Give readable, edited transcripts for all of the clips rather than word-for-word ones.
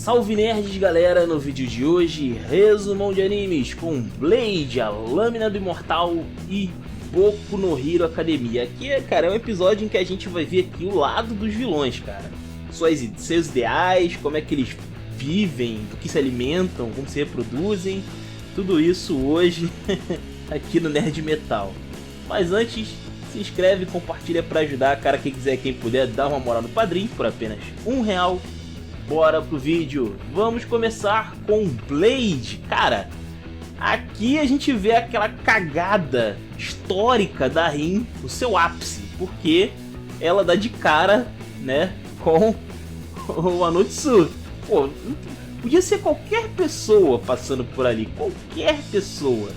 Salve nerds, galera! No vídeo de hoje, resumão de animes com Blade, a Lâmina do Imortal e Boku no Hero Academia. Aqui, cara, é um episódio em que a gente vai ver aqui o lado dos vilões, cara. Seus ideais, como é que eles vivem, do que se alimentam, como se reproduzem. Tudo isso hoje aqui no Nerd Metal. Mas antes, se inscreve e compartilha pra ajudar, cara. Quem quiser, quem puder, dá uma moral no Padrim por apenas R$1. Bora pro vídeo. Vamos começar com Blade. Cara, aqui a gente vê aquela cagada histórica da Rin, o seu ápice, porque ela dá de cara, né, com o Anotsu. Pô, podia ser qualquer pessoa passando por ali, qualquer pessoa.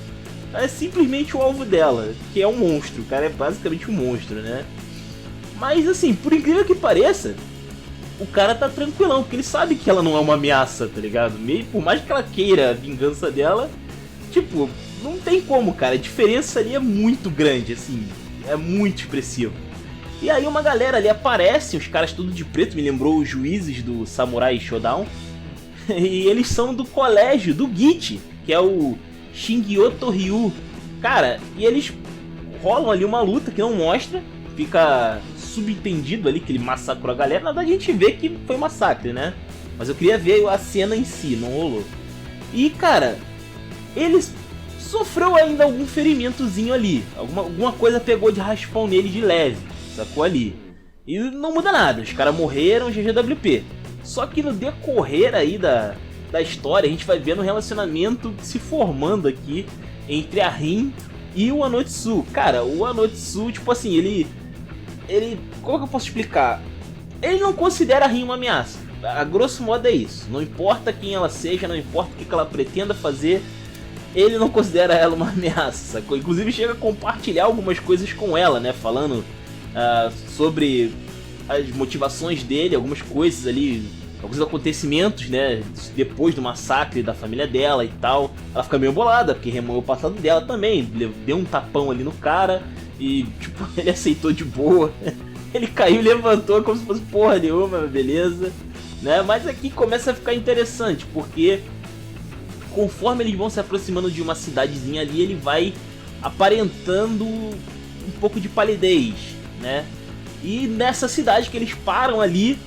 É simplesmente o alvo dela, que é um monstro. O cara é basicamente um monstro, né? Mas assim, por incrível que pareça, o cara tá tranquilão, porque ele sabe que ela não é uma ameaça, tá ligado? Meio, por mais que ela queira a vingança dela, tipo, não tem como, cara. A diferença ali é muito grande, assim, é muito expressivo. E aí uma galera ali aparece, os caras tudo de preto, me lembrou os juízes do Samurai Shodown. E eles são do colégio do Gichi, que é o Shingyoto Ryu. Cara, e eles rolam ali uma luta que não mostra, fica subentendido ali que ele massacrou a galera. Na verdade a gente vê que foi massacre, né? Mas eu queria ver a cena em si, não rolou. E cara, ele sofreu ainda algum ferimentozinho ali. Alguma coisa pegou de raspão nele de leve, sacou ali. E não muda nada, os caras morreram, GGWP. Só que no decorrer aí da história, a gente vai vendo um relacionamento se formando aqui entre a Rin e o Anotsu. Cara, o Anotsu, tipo assim, ele... Como que eu posso explicar? Ele não considera a Rin uma ameaça. A grosso modo é isso. Não importa quem ela seja, não importa o que ela pretenda fazer, ele não considera ela uma ameaça, sacou? Inclusive chega a compartilhar algumas coisas com ela, né? Falando sobre as motivações dele, algumas coisas ali, alguns acontecimentos, né? Depois do massacre da família dela e tal. Ela fica meio bolada, porque remoeu o passado dela também. Deu um tapão ali no cara e, tipo, ele aceitou de boa. Ele caiu e levantou como se fosse porra nenhuma, beleza, né? Mas aqui começa a ficar interessante, porque conforme eles vão se aproximando de uma cidadezinha ali, ele vai aparentando um pouco de palidez, né? E nessa cidade que eles param ali,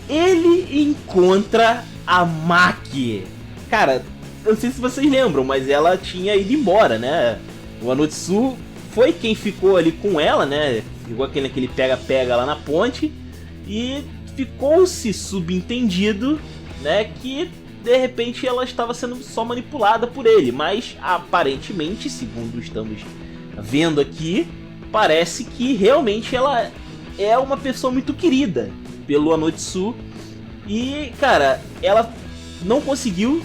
ele encontra a Maki. Cara, eu não sei se vocês lembram, mas ela tinha ido embora, né? O Anotsu foi quem ficou ali com ela, né? Ficou aquele pega-pega lá na ponte. E ficou-se subentendido, né, que de repente ela estava sendo só manipulada por ele. Mas aparentemente, segundo estamos vendo aqui, parece que realmente ela é uma pessoa muito querida pelo Anotsu. E, cara, ela não conseguiu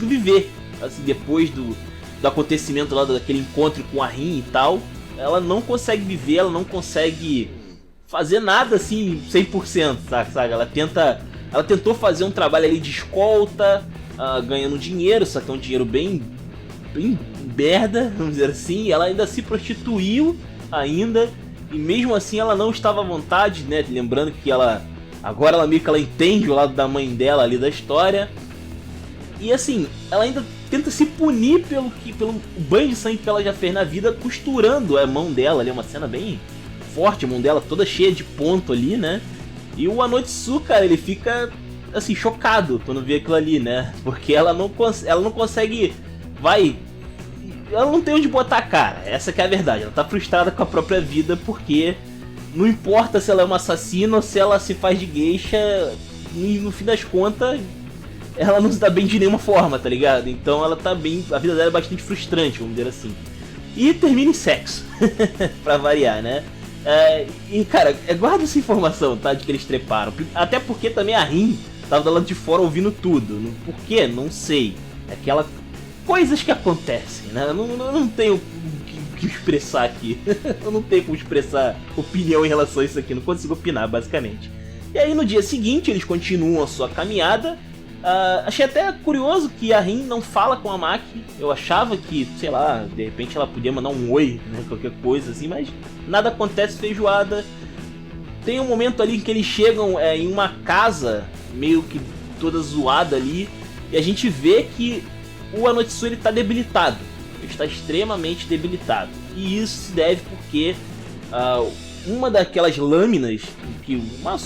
viver, assim, depois do acontecimento lá, daquele encontro com a Rin e tal. Ela não consegue viver, ela não consegue fazer nada assim 100%, sabe? Ela tentou fazer um trabalho ali de escolta, ganhando dinheiro, só que é um dinheiro bem merda, vamos dizer assim. Ela ainda se prostituiu ainda, e mesmo assim ela não estava à vontade, né? Lembrando que agora ela meio que ela entende o lado da mãe dela ali da história. E assim, ela ainda tenta se punir pelo banho de sangue que ela já fez na vida, costurando a mão dela ali. É uma cena bem forte, a mão dela toda cheia de ponto ali, né? E o Anotsu, cara, ele fica assim, chocado quando vê aquilo ali, né? Porque ela não consegue... Ela não tem onde botar a cara, essa que é a verdade. Ela tá frustrada com a própria vida, porque não importa se ela é uma assassina ou se ela se faz de geisha, no fim das contas ela não se dá bem de nenhuma forma, tá ligado? Então ela tá bem, a vida dela é bastante frustrante, vamos dizer assim. E termina em sexo, pra variar, né? E cara, guarda essa informação, tá? De que eles treparam. Até porque também a Rin tava do lado de fora ouvindo tudo. Por quê? Não sei. Aquela coisas que acontecem, né? Eu não tenho o que expressar aqui. Eu não tenho como expressar opinião em relação a isso aqui. Não consigo opinar, basicamente. E aí no dia seguinte eles continuam a sua caminhada. Achei até curioso que a Rin não fala com a Maki. Eu achava que, sei lá, de repente ela podia mandar um oi, né, qualquer coisa assim, mas nada acontece, feijoada. Tem um momento ali em que eles chegam em uma casa meio que toda zoada ali. E a gente vê que o Anotsu ele tá debilitado. Ele está extremamente debilitado. E isso se deve porque uma daquelas lâminas,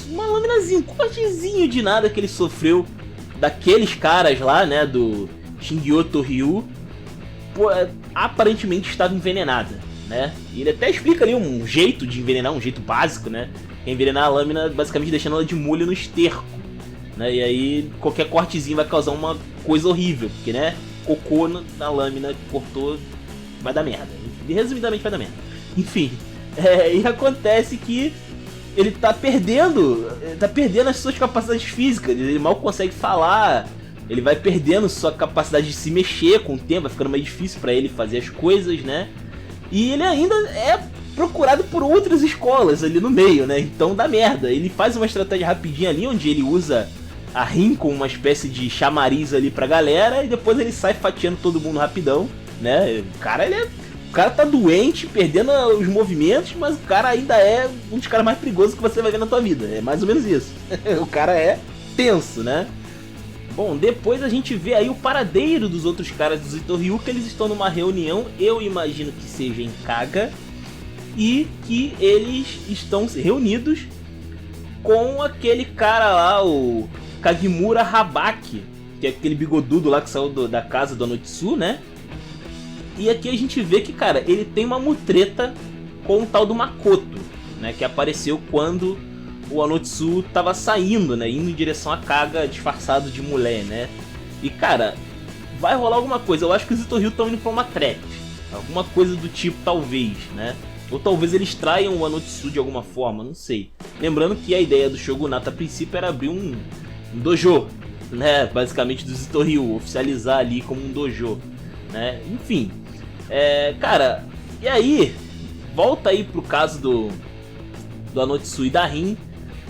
uma laminazinha, um cortezinho de nada que ele sofreu daqueles caras lá, né, do Shingyoto Ryu, aparentemente estava envenenada, né? E ele até explica ali um jeito de envenenar, um jeito básico, né? Que é envenenar a lâmina basicamente deixando ela de molho no esterco, né? E aí qualquer cortezinho vai causar uma coisa horrível, porque, né, cocô na lâmina cortou, vai dar merda. E resumidamente vai dar merda. Enfim, e acontece que ele tá perdendo as suas capacidades físicas, ele mal consegue falar, ele vai perdendo sua capacidade de se mexer com o tempo, vai ficando mais difícil pra ele fazer as coisas, né? E ele ainda é procurado por outras escolas ali no meio, né? Então dá merda. Ele faz uma estratégia rapidinha ali, onde ele usa a Rin como uma espécie de chamariz ali pra galera, e depois ele sai fatiando todo mundo rapidão, né? O cara tá doente, perdendo os movimentos, mas o cara ainda é um dos caras mais perigosos que você vai ver na tua vida. É mais ou menos isso. O cara é tenso, né? Bom, depois a gente vê aí o paradeiro dos outros caras do Zito Ryu, que eles estão numa reunião, eu imagino que seja em Kaga, e que eles estão reunidos com aquele cara lá, o Kagimura Habaki, que é aquele bigodudo lá que saiu da casa do Anotsu, né? E aqui a gente vê que, cara, ele tem uma mutreta com o tal do Makoto, né? Que apareceu quando o Anotsu tava saindo, né? Indo em direção a Kaga disfarçado de mulher, né? E, cara, vai rolar alguma coisa. Eu acho que os Zito Ryu estão indo pra uma trap. Alguma coisa do tipo, talvez, né? Ou talvez eles traiam o Anotsu de alguma forma, não sei. Lembrando que a ideia do Shogunato a princípio era abrir um dojo, né? Basicamente do Zito Ryu, oficializar ali como um dojo, né? Enfim. Cara, e aí, volta aí pro caso do Anotsu e da Rin,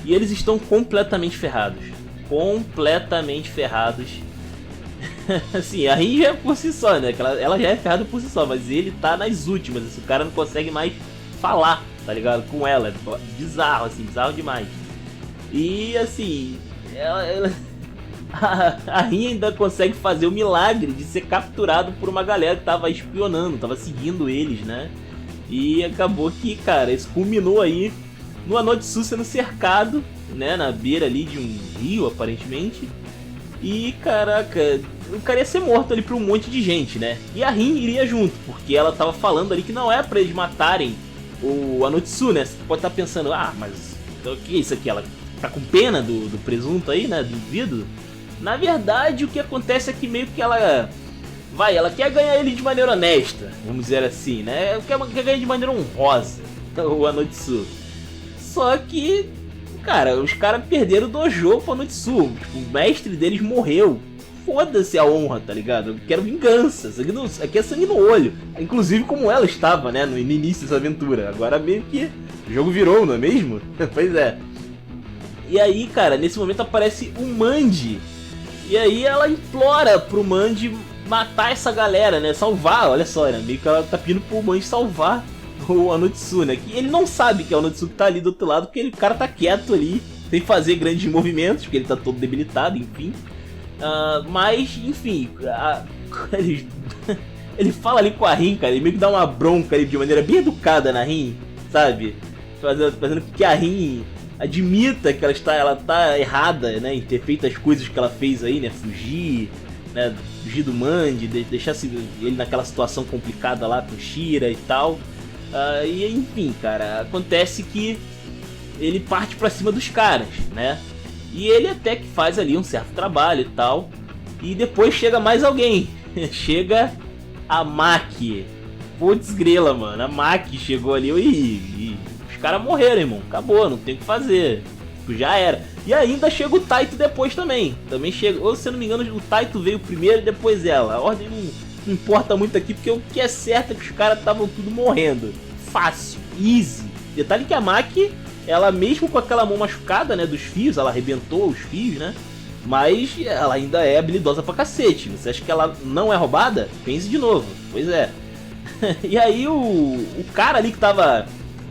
e eles estão completamente ferrados. Completamente ferrados. Assim, a Rin já é por si só, né? Ela já é ferrada por si só, mas ele tá nas últimas. Esse cara não consegue mais falar, tá ligado? Com ela. É bizarro, assim, bizarro demais. E assim, a Rin ainda consegue fazer o milagre de ser capturado por uma galera que tava espionando, tava seguindo eles, né? E acabou que, cara, isso culminou aí no Anotsu sendo cercado, né, na beira ali de um rio, aparentemente. E, caraca, o cara ia ser morto ali por um monte de gente, né? E a Rin iria junto, porque ela tava falando ali que não é pra eles matarem o Anotsu, né? Você pode estar pensando, mas então, o que é isso aqui? Ela tá com pena do presunto aí, né, do vidro? Na verdade, o que acontece é que meio que ela quer ganhar ele de maneira honesta, vamos dizer assim, né? Quer ganhar de maneira honrosa, o Anotsu. Só que, cara, os caras perderam o dojo pro Anotsu. Tipo, o mestre deles morreu. Foda-se a honra, tá ligado? Eu quero vingança. Aqui é sangue no olho. Inclusive como ela estava, né, no início dessa aventura. Agora meio que o jogo virou, não é mesmo? Pois é. E aí, cara, nesse momento aparece o Manji. E aí ela implora pro Manji matar essa galera, né? Salvar, olha só, né? Meio que ela tá pedindo pro Manji salvar o Anotsu, né? Que ele não sabe que é o Anotsu que tá ali do outro lado, porque o cara tá quieto ali, sem fazer grandes movimentos, porque ele tá todo debilitado, enfim. Mas, enfim, ele fala ali com a Rin, cara, ele meio que dá uma bronca ali de maneira bem educada na Rin, sabe? Fazendo com que a Rin admita que ela tá errada, né, em ter feito as coisas que ela fez aí, né, fugir do Manji, deixar ele naquela situação complicada lá com Shira e tal. E enfim, cara, acontece que ele parte pra cima dos caras, né? E ele até que faz ali um certo trabalho e tal. E depois chega mais alguém. Chega a Maki. Putz grila, mano. A Maki chegou ali e os caras morreram, irmão. Acabou, não tem o que fazer. Já era. E ainda chega o Taito depois também. Também chega. Ou se eu não me engano, o Taito veio primeiro e depois ela. A ordem não importa muito aqui, porque o que é certo é que os caras estavam tudo morrendo. Fácil, easy. Detalhe que a Maki, ela mesmo com aquela mão machucada, né, dos fios, ela arrebentou os fios, né? Mas ela ainda é habilidosa pra cacete. Você acha que ela não é roubada? Pense de novo. Pois é. E aí o cara ali que tava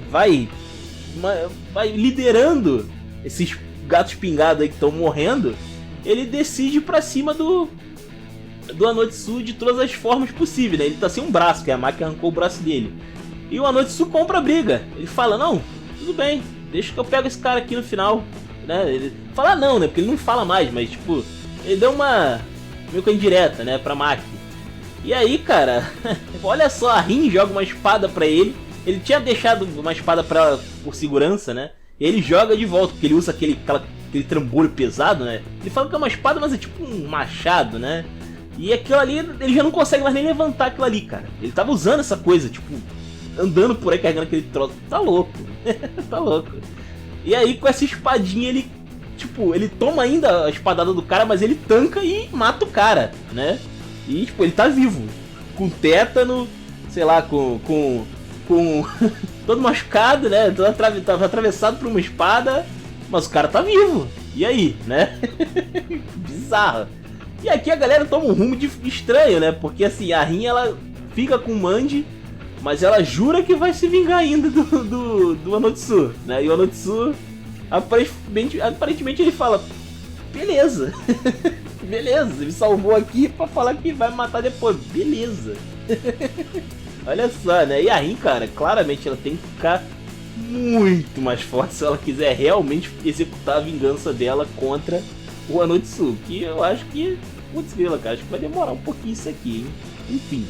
vai liderando esses gatos pingados aí que estão morrendo, ele decide ir pra cima do Anotsu de todas as formas possíveis, né? Ele tá sem um braço, que a Maki arrancou o braço dele. E o Anotsu compra a briga. Ele fala, não, tudo bem, deixa que eu pego esse cara aqui no final, né? Ele fala não, né? Porque ele não fala mais, mas tipo, ele deu uma meio que indireta, né, pra Maki. E aí, cara, olha só, a Rin joga uma espada pra ele. Ele tinha deixado uma espada pra ela por segurança, né? E ele joga de volta, porque ele usa aquele trambolho pesado, né? Ele fala que é uma espada, mas é tipo um machado, né? E aquilo ali, ele já não consegue mais nem levantar aquilo ali, cara. Ele tava usando essa coisa, tipo, andando por aí carregando aquele troço. Tá louco. Tá louco. E aí, com essa espadinha, ele, tipo, ele toma ainda a espadada do cara, mas ele tanca e mata o cara, né? E, tipo, ele tá vivo. Com tétano, sei lá, com todo machucado, né? Tava atravessado por uma espada, mas o cara tá vivo. E aí, né? Bizarro. E aqui a galera toma um rumo estranho, né? Porque assim, a Rin, ela fica com o Manji, mas ela jura que vai se vingar ainda do Anotsu, né? E o Anotsu, aparentemente ele fala, beleza. Beleza, ele salvou aqui pra falar que vai matar depois. Beleza. Olha só, né? E a Rin, cara, claramente ela tem que ficar muito mais forte se ela quiser realmente executar a vingança dela contra o Anotsu. Que eu acho que, putz, cara, acho que vai demorar um pouquinho isso aqui, hein? Enfim.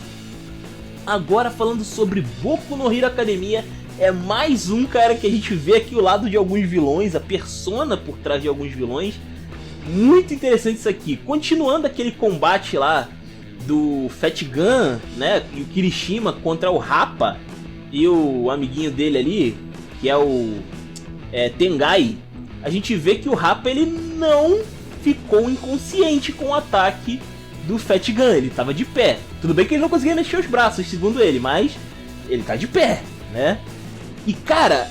Agora falando sobre Boku no Hero Academia, é mais um, cara, que a gente vê aqui o lado de alguns vilões, a persona por trás de alguns vilões. Muito interessante isso aqui. Continuando aquele combate lá do Fat Gun, né, e o Kirishima contra o Rappa e o amiguinho dele ali, que é o Tengai, a gente vê que o Rappa, ele não ficou inconsciente com o ataque do Fat Gun, ele tava de pé. Tudo bem que ele não conseguia mexer os braços, segundo ele, mas ele tá de pé, né? E cara,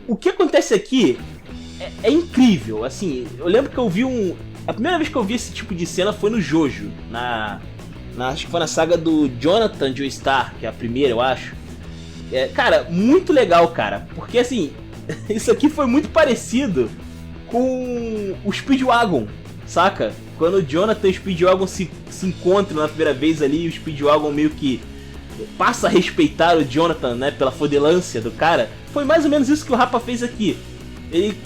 o que acontece aqui é incrível, assim, eu lembro que eu vi a primeira vez que eu vi esse tipo de cena foi no Jojo, acho que foi na saga do Jonathan Joestar, que é a primeira, eu acho. Cara, muito legal, cara, porque assim, isso aqui foi muito parecido com o Speedwagon, saca? Quando o Jonathan e o Speedwagon se encontram na primeira vez ali, o Speedwagon meio que passa a respeitar o Jonathan, né, pela fodelância do cara. Foi mais ou menos isso que o Rappa fez aqui. Ele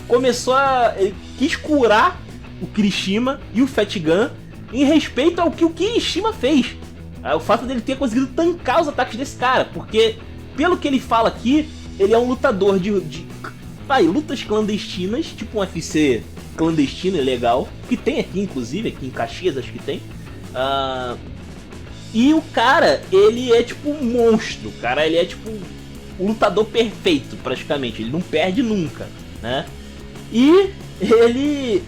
ele quis curar o Kirishima e o Fat Gun em respeito ao que o Kirishima fez. O fato dele ter conseguido tancar os ataques desse cara, porque pelo que ele fala aqui, ele é um lutador de lutas clandestinas, tipo um UFC clandestino e legal, que tem aqui, inclusive, aqui em Caxias acho que tem. E o cara, ele é tipo um monstro, cara, ele é tipo um lutador perfeito, praticamente, ele não perde nunca, né? E ele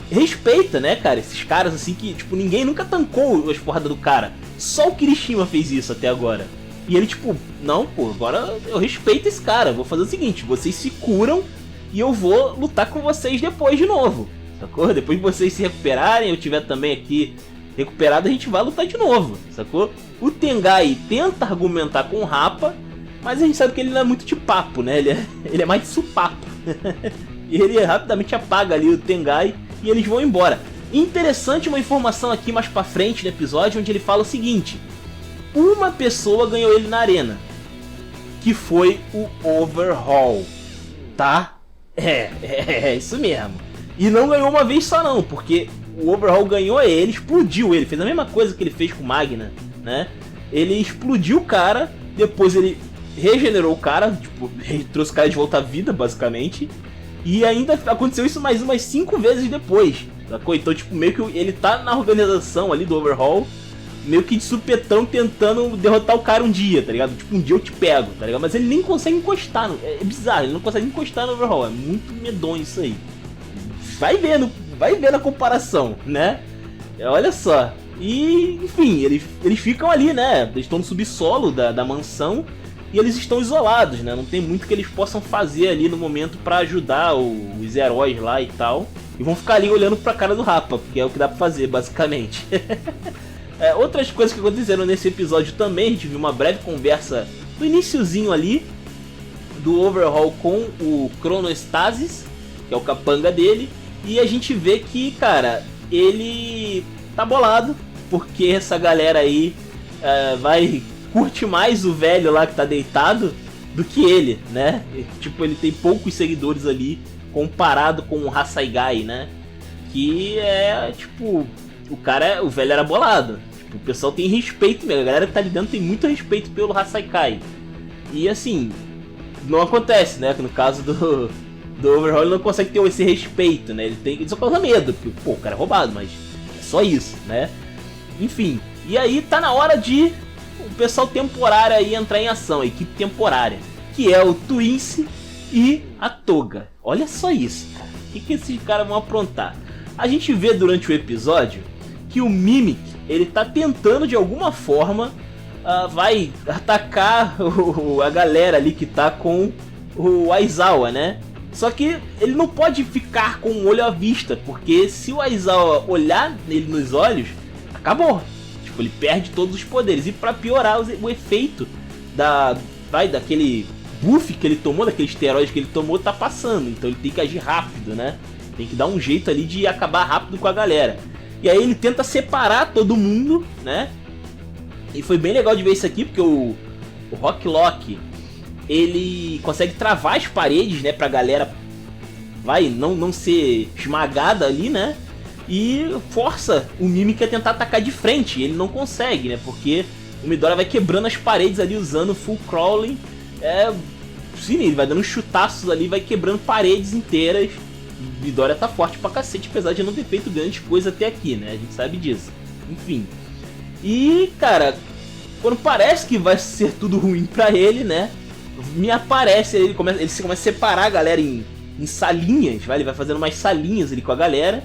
respeita, né, cara, esses caras assim que, tipo, ninguém nunca tancou as porradas do cara, só o Kirishima fez isso até agora. E ele tipo, não, pô, agora eu respeito esse cara, vou fazer o seguinte, vocês se curam e eu vou lutar com vocês depois de novo, sacou? Depois que vocês se recuperarem, eu tiver também aqui recuperado, a gente vai lutar de novo, sacou? O Tengai tenta argumentar com o Rappa, mas a gente sabe que ele não é muito de papo, né? Ele é mais de supapo. E ele rapidamente apaga ali o Tengai e eles vão embora. Interessante uma informação aqui mais pra frente no episódio, onde ele fala o seguinte: uma pessoa ganhou ele na arena, que foi o Overhaul, tá? É isso mesmo. E não ganhou uma vez só não, porque o Overhaul ganhou ele, explodiu ele, fez a mesma coisa que ele fez com o Magna, né? Ele explodiu o cara, depois ele regenerou o cara, tipo, trouxe o cara de volta à vida, basicamente. E ainda aconteceu isso mais umas 5 vezes depois, sacou? Então, tipo, meio que ele tá na organização ali do Overhaul, meio que de supetão tentando derrotar o cara um dia, tá ligado? Tipo, um dia eu te pego, tá ligado? Mas ele nem consegue encostar, é bizarro, ele não consegue encostar no Overhaul, é muito medonho isso aí. Vai vendo a comparação, né? Olha só. E, enfim, eles ficam ali, né? Eles estão no subsolo da mansão e eles estão isolados, né? Não tem muito que eles possam fazer ali no momento pra ajudar os heróis lá e tal. E vão ficar ali olhando pra cara do Rappa, porque é o que dá pra fazer, basicamente. Outras coisas que aconteceram nesse episódio também, a gente viu uma breve conversa no iniciozinho ali do Overhaul com o Chronostasis, que é o capanga dele. E a gente vê que, cara, ele tá bolado, porque essa galera aí vai curte mais o velho lá que tá deitado do que ele, né? Tipo, ele tem poucos seguidores ali comparado com o Hasaigai, né? Que é, tipo, o velho era bolado. Tipo, o pessoal tem respeito mesmo, a galera que tá ali dentro tem muito respeito pelo Hasaigai. E assim, não acontece, né? No caso do Overhaul, ele não consegue ter esse respeito, né? Ele só causa medo, porque, pô, o cara é roubado, mas é só isso, né? Enfim, e aí tá na hora de o pessoal temporário aí entrar em ação, a equipe temporária, que é o Twince e a Toga. Olha só isso, cara. O que esses caras vão aprontar? A gente vê durante o episódio que o Mimic, ele tá tentando de alguma forma vai atacar a galera ali que tá com o Aizawa, né? Só que ele não pode ficar com o olho à vista, porque se o Aizawa olhar nele nos olhos, acabou. Tipo, ele perde todos os poderes. E pra piorar o efeito daquele buff que ele tomou, daquele esteroide que ele tomou, tá passando. Então ele tem que agir rápido, né? Tem que dar um jeito ali de acabar rápido com a galera. E aí ele tenta separar todo mundo, né? E foi bem legal de ver isso aqui, porque o Rock Lock, ele consegue travar as paredes, né, pra galera não ser esmagada ali, né? E força o Mimic a tentar atacar de frente. Ele não consegue, né? Porque o Midoriya vai quebrando as paredes ali usando full crawling. Sim, ele vai dando chutaços ali, vai quebrando paredes inteiras. O Midoriya tá forte pra cacete, apesar de não ter feito grande coisa até aqui, né? A gente sabe disso. Enfim. E, cara, quando parece que vai ser tudo ruim pra ele, né? Me aparece, ele começa a separar a galera em salinhas, ele vai fazendo mais salinhas ali com a galera.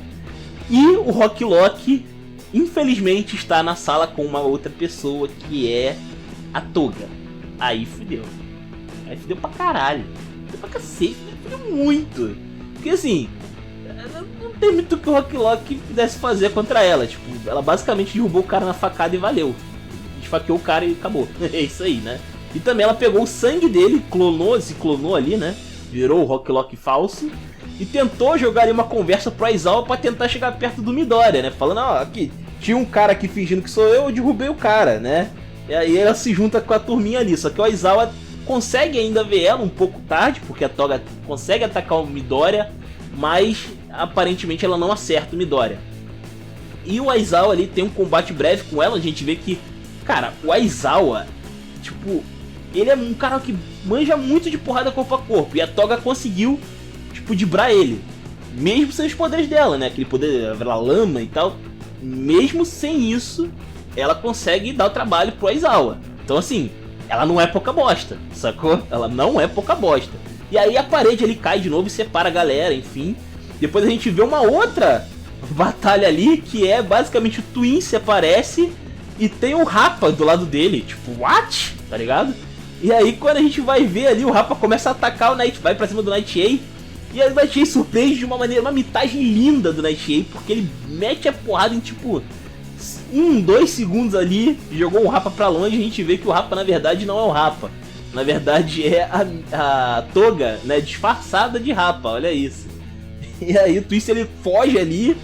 E o Rock Lock, infelizmente, está na sala com uma outra pessoa, que é a Toga. Aí fudeu. Aí fudeu pra caralho. Fudeu pra cacete, fudeu muito. Porque assim, não tem muito que o Rock Lock pudesse fazer contra ela. Tipo, ela basicamente derrubou o cara na facada e valeu. Esfaqueou o cara e acabou. É isso aí, né? E também ela pegou o sangue dele, se clonou ali, né? Virou o Rock Lock falso. E tentou jogar ali uma conversa pro Aizawa pra tentar chegar perto do Midoriya, né? Falando, aqui, tinha um cara aqui fingindo que sou eu derrubei o cara, né? E aí ela se junta com a turminha ali. Só que o Aizawa consegue ainda ver ela um pouco tarde, porque a Toga consegue atacar o Midoriya, mas aparentemente ela não acerta o Midoriya. E o Aizawa ali tem um combate breve com ela. A gente vê que, cara, o Aizawa, tipo, ele é um cara que manja muito de porrada corpo a corpo. E a Toga conseguiu, tipo, dibrar ele. Mesmo sem os poderes dela, né? Aquele poder da lama e tal. Mesmo sem isso, ela consegue dar o trabalho pro Aizawa. Então, assim, ela não é pouca bosta, sacou? Ela não é pouca bosta. E aí a parede ali cai de novo e separa a galera, enfim. Depois a gente vê uma outra batalha ali, que é basicamente o Twince aparece e tem o Rappa do lado dele. Tipo, what? Tá ligado? E aí quando a gente vai ver ali, o Rappa começa a atacar o Night, vai pra cima do Night-A. E aí o Night-A surpreende de uma maneira, uma mitagem linda do Night-A, porque ele mete a porrada em tipo 2 segundos ali, jogou o Rappa pra longe. E a gente vê que o Rappa na verdade não é o Rappa. Na verdade é a Toga, né, disfarçada de Rappa, olha isso. E aí o Twist ele foge ali,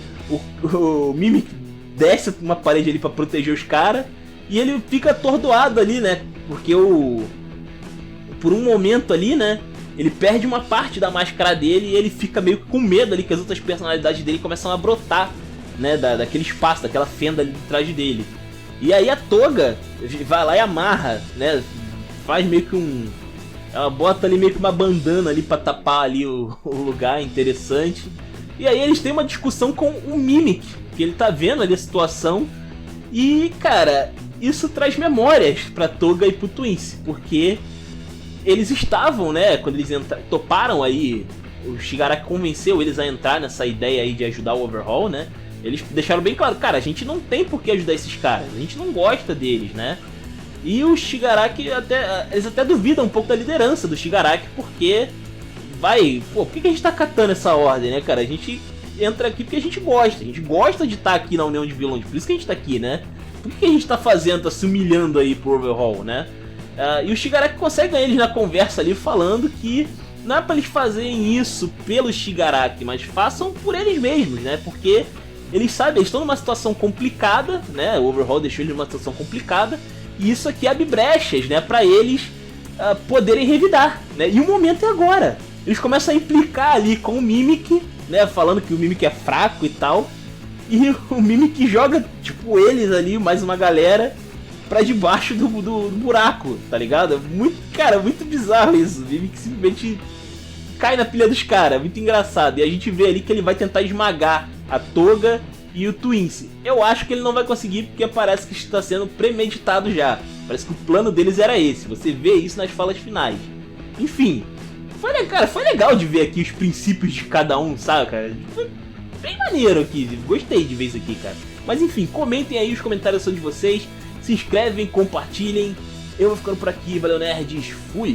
o Mimic desce uma parede ali pra proteger os caras. E ele fica atordoado ali, né, porque por um momento ali, né, ele perde uma parte da máscara dele e ele fica meio com medo ali que as outras personalidades dele começam a brotar, né, daquele espaço, daquela fenda ali de trás dele. E aí a Toga vai lá e amarra, né, faz meio que ela bota ali meio que uma bandana ali pra tapar ali o lugar, interessante. E aí eles têm uma discussão com o Mimic, que ele tá vendo ali a situação. E, cara, isso traz memórias pra Toga e pro Twince, porque eles estavam, né, quando eles toparam aí, o Shigaraki convenceu eles a entrar nessa ideia aí de ajudar o Overhaul, né? Eles deixaram bem claro, cara, a gente não tem por que ajudar esses caras, a gente não gosta deles, né? E o Shigaraki eles até duvidam um pouco da liderança do Shigaraki, porque por que a gente tá catando essa ordem, né, cara? A gente entra aqui porque a gente gosta de estar aqui na União de Vilões, por isso que a gente tá aqui, né? Por que a gente tá fazendo, tá se humilhando aí pro Overhaul, né? E o Shigaraki consegue ganhar eles na conversa ali, falando que não é pra eles fazerem isso pelo Shigaraki, mas façam por eles mesmos, né? Porque eles sabem, eles estão numa situação complicada, né? O Overhaul deixou eles numa situação complicada, e isso aqui abre brechas, né, pra eles poderem revidar, né? E o momento é agora. Eles começam a implicar ali com o Mimic, né, falando que o Mimic é fraco e tal, e o Mimic joga, tipo, eles ali, mais uma galera, pra debaixo do buraco, tá ligado? Muito, cara, muito bizarro isso. O Mimic simplesmente cai na pilha dos caras, muito engraçado. E a gente vê ali que ele vai tentar esmagar a Toga e o Twince. Eu acho que ele não vai conseguir, porque parece que está sendo premeditado já. Parece que o plano deles era esse. Você vê isso nas falas finais. Enfim, foi legal de ver aqui os princípios de cada um, sabe, cara? Foi bem maneiro aqui, gostei de ver isso aqui, cara. Mas enfim, comentem aí, os comentários são de vocês. Se inscrevem, compartilhem. Eu vou ficando por aqui, valeu nerds, fui!